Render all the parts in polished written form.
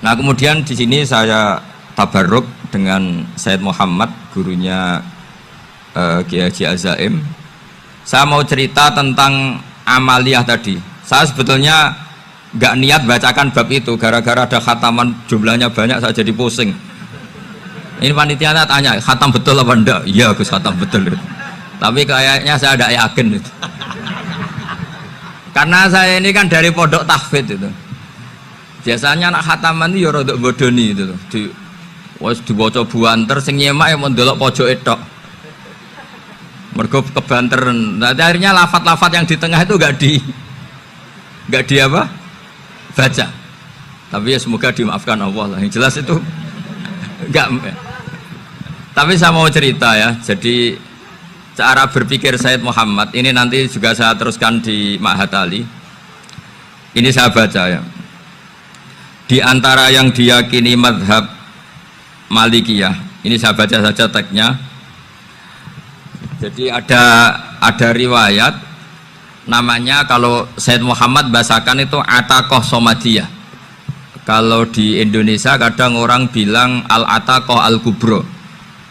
Nah kemudian di sini saya tabarruk dengan Said Muhammad, gurunya Kiai Haji Azaim. Saya mau cerita tentang amaliyah tadi. Saya sebetulnya nggak niat bacakan bab itu, gara-gara ada khataman jumlahnya banyak saya jadi pusing. Ini panitianya tanya, khatam betul apa enggak? Iya Gus, khatam betul. Tapi kayaknya saya tidak yakin itu. Karena saya ini kan dari pondok tahfidz itu. Biasanya anak khataman itu ya rada bodoni itu loh. Diwaca buanter sing nyemak ya mendelok pojoke tok. Mergo kebanteren. Nah, akhirnya lafat-lafat yang di tengah itu enggak di apa? Baca. Tapi ya semoga dimaafkan Allah lah. Yang jelas itu enggak. Tapi saya mau cerita ya. Jadi cara berpikir Said Muhammad ini nanti juga saya teruskan di Ma'had Ali. Ini saya baca ya. Di antara yang diyakini madhab Malikiyah, ini saya baca saja teksnya. Jadi ada riwayat namanya, kalau Said Muhammad bahasakan itu Ataqoh Somadiyah. Kalau di Indonesia kadang orang bilang Al-Ataqoh Al-Kubro,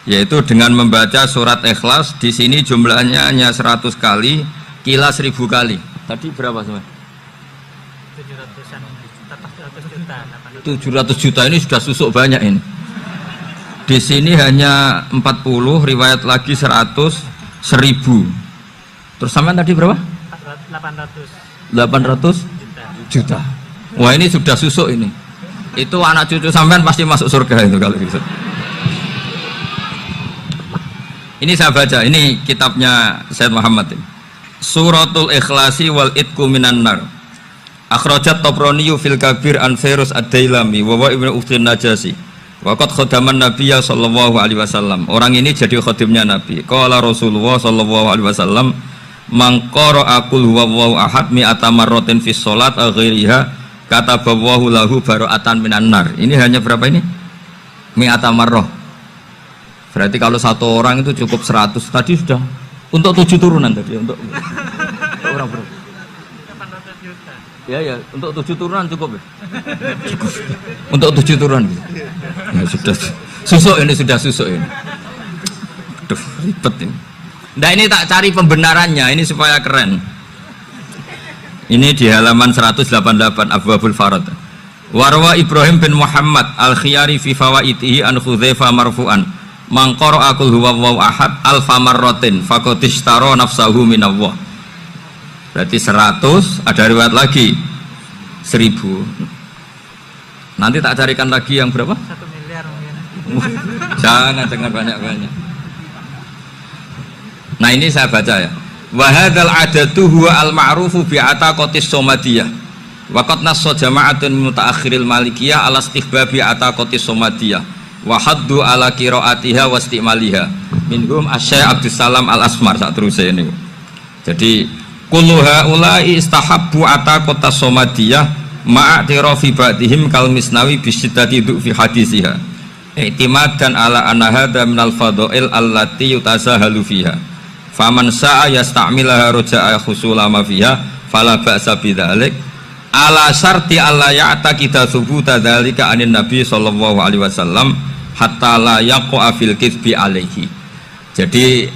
yaitu dengan membaca surat Ikhlas. Di sini jumlahnya hanya 100 kali, kila 1000 kali. Tadi berapa semua? 700 juta ini sudah susuk banyak ini. Di sini hanya 40, riwayat lagi 100, 1000. Terus sampai tadi berapa? 800 juta. Wah ini sudah susuk ini. Itu anak cucu sampean pasti masuk surga itu kalau gitu. Ini saya baca, ini kitabnya Said Muhammad ini. Suratul Ikhlasi wal Itqu minan nar. Akhrajat Tabraniyu fil Kabir an Fairuz ad-Dailami wa ibnu Uftin Najasi. Wa qad khadaman Nabiyya sallallahu alaihi wasallam. Orang ini jadi khadimnya Nabi. Qala Rasulullah sallallahu alaihi wasallam, "Man qara'a qul huwallahu ahad mi'ata marratin fi shalat ghairiha kataballahu lahu bara'atan minan nar." Ini hanya berapa ini? Mi'ata marrah. Berarti kalau satu orang itu cukup 100. Tadi sudah untuk 7 turunan tadi untuk orang berapa? Ya, untuk 7 turunan cukup ya? Cukup. Untuk 7 turunan gitu. Ya, sudah susuk ini, sudah susuk ini. Aduh, ribet ini. Nah ini tak cari pembenarannya, ini supaya keren. Ini di halaman 188 Abwabul Farad. Warwa Ibrahim bin Muhammad Al-Khiyari fi fawaitihi an Hudzaifah marfu'an. Man qara'a qul huwallahu ahad alfa marratin faqad ishtara nafsahu minallah. Berarti 100, ada riwayat lagi 1000. Nanti tak carikan lagi yang berapa? 1 miliar mungkin. Jangan banyak-banyak. Nah ini saya baca ya. Wa hadzal adatu huwa al-ma'rufu bi ataqatis somadiyah. Wa qad nassa jama'atun mutaakhiril malikiyah ala istihbabi ataqatis somadiyah. Wa haddu ala qiraatiha wa istimaliha. Minhum Asy-Syaikh Abdus Salam Al-Asmar sak teruse ini. Jadi kullu haula'i istahabbu ataqatas somadiyah ma'atirafi ba'dihim kal Misnawi bisyiddati du'fi hadisiha. I'timadan ala anna hadza minal fadha'il allati yutasahalu fiha. Faman sa'a yasta'milaha raja'a khusula ma fiha fala ba'sa bidzalik ala syarti alla ya'taqida thubuta dzalika anin nabi sallallahu alaihi wasallam hatta la yaqa fil kitsbi alaihi. Jadi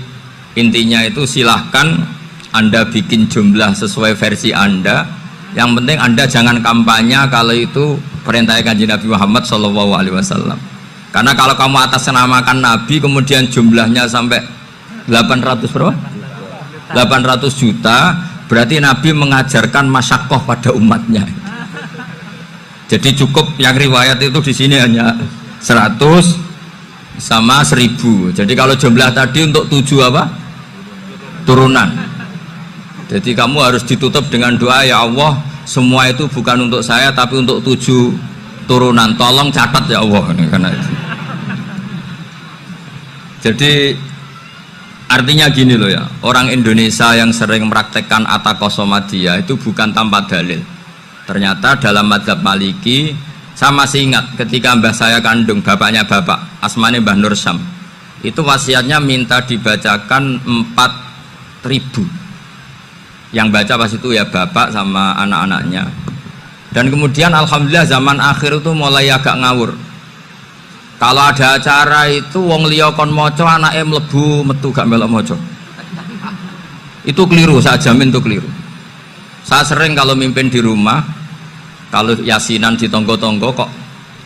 intinya itu silahkan Anda bikin jumlah sesuai versi Anda. Yang penting Anda jangan kampanye kalau itu perintah Kanjeng Nabi Muhammad sallallahu alaihi wasallam. Karena kalau kamu atasnamakan Nabi kemudian jumlahnya sampai 800 berapa? 800 juta, berarti Nabi mengajarkan masyaqqah pada umatnya. Jadi cukup yang riwayat itu di sini hanya 100 sama 1000. Jadi kalau jumlah tadi untuk 7 apa? Turunan. Jadi kamu harus ditutup dengan doa, ya Allah, semua itu bukan untuk saya tapi untuk 7 turunan. Tolong catat ya Allah. Karena itu. Jadi artinya gini loh ya, orang Indonesia yang sering mempraktekkan ataqoh somadiyah itu bukan tanpa dalil. Ternyata dalam madzhab Maliki, saya masih ingat ketika mbah saya kandung, bapaknya bapak, asmane Mbah Nur Syam, itu wasiatnya minta dibacakan 4000. Yang baca pas itu ya bapak sama anak-anaknya. Dan kemudian alhamdulillah zaman akhir itu mulai agak ngawur. Kalau ada acara itu wong liya kon maca anake mlebu metu gak melok maca. Itu keliru, saya jamin itu keliru. Saya sering kalau mimpin di rumah, kalau yasinan di tonggo-tonggo kok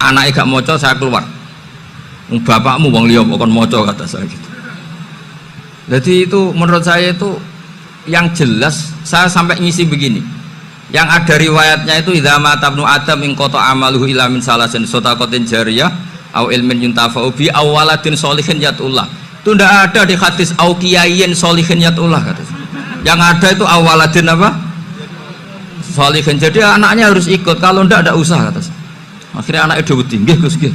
anaknya gak maca, saya keluar. Bapakmu wong liya kon maca, kata saya gitu. Jadi itu menurut saya itu yang jelas. Saya sampai ngisi begini, yang ada riwayatnya itu idza mata ibnu adam in qata amaluhu illa min salasin shadaqatin jariyah au ilmin yuntafa'u bi aw waladin sholihin yatullah. Itu tidak ada di hadis au kiyayin sholihin yatullah, kata saya. Yang ada itu awaladin apa? Sholihin. Jadi anaknya harus ikut, kalau tidak usah, kata saya. Akhirnya anaknya dawuh nggih Gus nggih.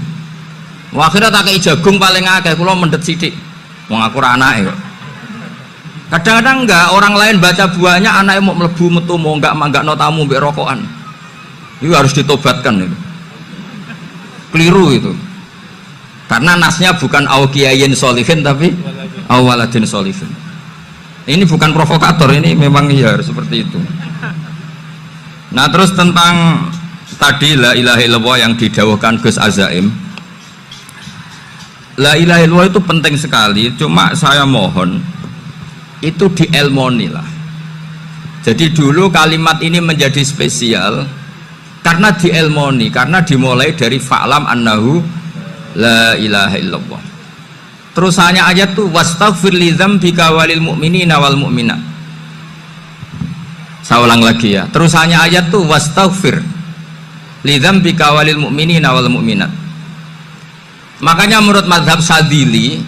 Wah, akhirnya tak kei jagung paling akeh, kula mendet sithik. Wong aku ora anake kok. Kadang-kadang enggak, orang lain baca buahnya anaknya mau mlebu metu mau enggak no tamu mbek rokokan. Itu harus ditobatkan itu. Keliru itu. Karena nasnya bukan au kiyayin sholihin tapi awaladin sholihin. Ini bukan provokator, ini memang ya seperti itu. Nah, terus tentang tadi la ilaha illallah yang didawuhkan Gus Azaim. La ilaha illallah itu penting sekali, cuma saya mohon itu dielmoni lah. Jadi dulu kalimat ini menjadi spesial karena dielmoni, karena dimulai dari fa'lam annahu la ilaha illallah. Terusannya ayat tuh wastaghfir li dzambika walil mu'minina wal mu'minat. Saya ulang lagi ya. Terusannya ayat tuh wastaghfir li dzambika walil mu'minina wal mu'minat. Makanya menurut mazhab Sadili,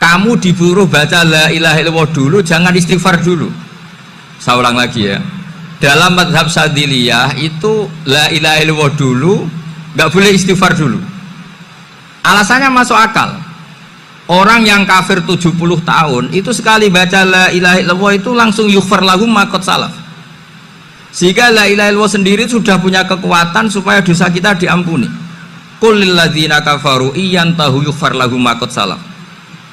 kamu disuruh baca la ilaha illallah dulu, jangan istighfar dulu. Saya ulang lagi ya. Dalam mazhab Sadiliyah itu la ilaha illallah dulu, nggak boleh istighfar dulu. Alasannya masuk akal. Orang yang kafir 70 tahun itu sekali baca la ilaha illallah itu langsung yughfar lahum ma qad salaf. Sehingga la ilaha illallah sendiri sudah punya kekuatan supaya dosa kita diampuni. Qul lil ladzina kafaru iyantahu yughfar lahum ma qad salaf.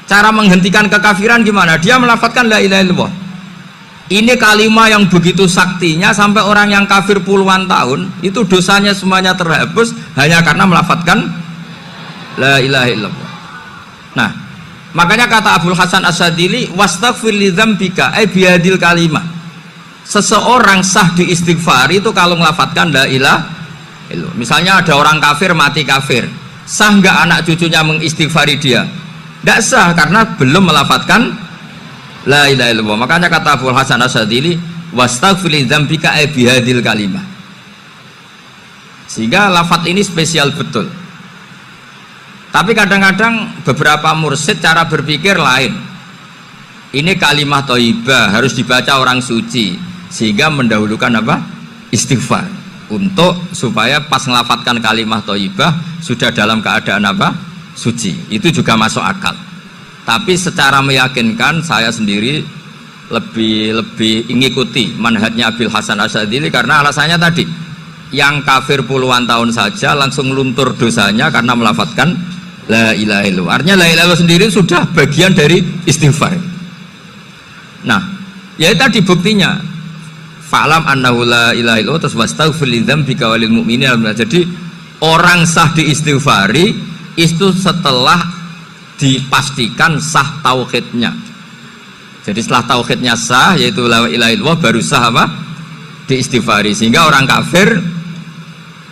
Cara menghentikan kekafiran gimana? Dia melafadzkan la ilaha illallah. Ini kalimat yang begitu saktinya sampai orang yang kafir puluhan tahun itu dosanya semuanya terhapus hanya karena melafadzkan la ilaha illallah. Nah, makanya kata Abdul Hasan As-Sadili wastaghfir li dzambika ay bihadil kalimah. Seseorang sah diistighfar itu kalau melafadzkan la ilaha illallah. Misalnya ada orang kafir mati kafir, sah enggak anak cucunya mengistighfari dia? Tidak sah karena belum melafadzkan la ilaha illallah. Makanya kata Abdul Hasan As-Sadili wastaghfir li dzambika ay bihadil kalimah. Sehingga lafadz ini spesial betul. Tapi kadang-kadang beberapa mursyid cara berpikir lain. Ini kalimat thayyibah harus dibaca orang suci, sehingga mendahulukan apa? Istighfar. Untuk supaya pas ngelafatkan kalimat thayyibah sudah dalam keadaan apa? Suci. Itu juga masuk akal. Tapi secara meyakinkan saya sendiri lebih mengikuti manhajnya Abil Hasan Asyadzili karena alasannya tadi, yang kafir puluhan tahun saja langsung luntur dosanya karena melafatkan la ilaha illallah. Artinya la ilaha illallah sendiri sudah bagian dari istighfar. Nah, ya tadi buktinya fa'lam annahu la ilaha illallah terus wastaghfir li dzambika walil mu'minina. Jadi orang sah diistighfari itu setelah dipastikan sah tauhidnya. Jadi setelah tauhidnya sah yaitu la ilaha illallah baru sah apa? Diistighfari. Sehingga orang kafir,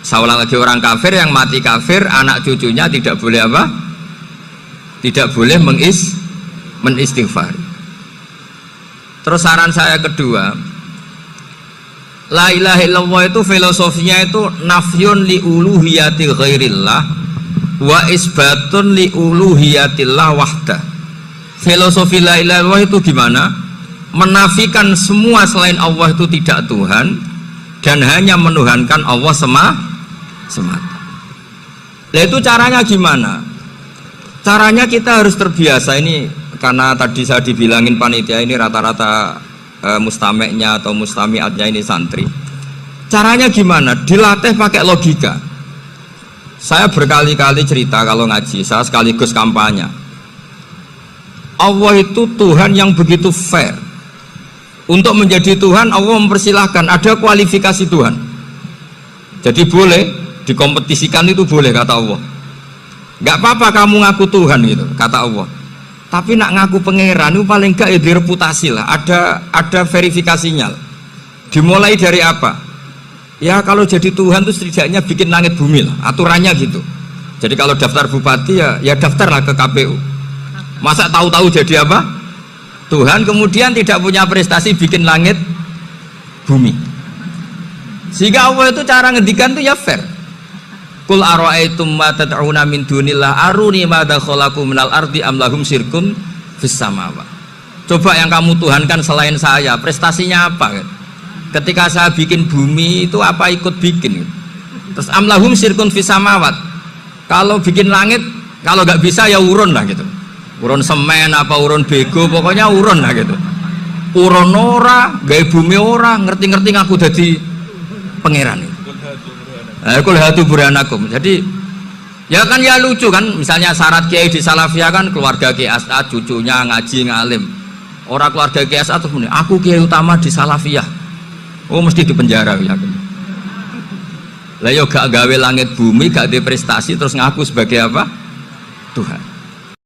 saya ulang lagi, orang kafir yang mati kafir anak cucunya tidak boleh apa? Tidak boleh menistighfari. Terus saran saya kedua, la ilaha illallah itu filosofinya itu nafyun li uluhiyati ghairillah wa isbatun li uluhiyatillah wahdah. Filosofi la ilaha illallah itu gimana? Menafikan semua selain Allah itu tidak Tuhan dan hanya menuhankan Allah semata. Nah, itu caranya gimana? Caranya kita harus terbiasa. Ini karena tadi saya dibilangin panitia ini rata-rata mustameknya atau mustamiatnya ini santri. Caranya gimana? Dilatih pakai logika. Saya berkali-kali cerita kalau ngaji, saya sekaligus kampanye. Allah itu Tuhan yang begitu fair. Untuk menjadi Tuhan Allah mempersilahkan, ada kualifikasi Tuhan. Jadi boleh dikompetisikan, itu boleh kata Allah. Nggak apa-apa kamu ngaku Tuhan gitu kata Allah. Tapi nak ngaku pangeran itu paling nggak ya direputasi lah. Ada verifikasinya. Dimulai dari apa? Ya kalau jadi Tuhan itu setidaknya bikin langit bumi lah. Aturannya gitu. Jadi kalau daftar bupati ya daftarlah ke KPU. Masa tahu-tahu jadi apa? Tuhan kemudian tidak punya prestasi bikin langit bumi. Sehingga Allah itu cara ngendikan itu ya fair. Qul ara'aitum ma tad'una min dunillah aruni madza khalaqu minal ardi am lahum syirkun fis samawati. Coba yang kamu tuhankan selain saya, prestasinya apa kan? Ketika saya bikin bumi itu apa ikut bikin? Terus am lahum syirkun fis samawati. Kalau bikin langit, kalau nggak bisa ya urun lah gitu. Urun semen apa urun bego, pokoknya urun lah gitu. Urun ora, gawe bumi ora, ngerti-ngerti ngaku jadi pangeran itu. Kul hatu burhanakum. Jadi ya kan ya lucu kan, misalnya syarat kiai di Salafiyah kan keluarga Kiai As'ad, cucunya ngaji ngalim. Orang keluarga Kiai As'ad terus muni, aku kiai utama di Salafiyah. Oh mesti di penjara ya. Lah yo gak gawe langit bumi, gak ada prestasi terus ngaku sebagai apa? Tuhan.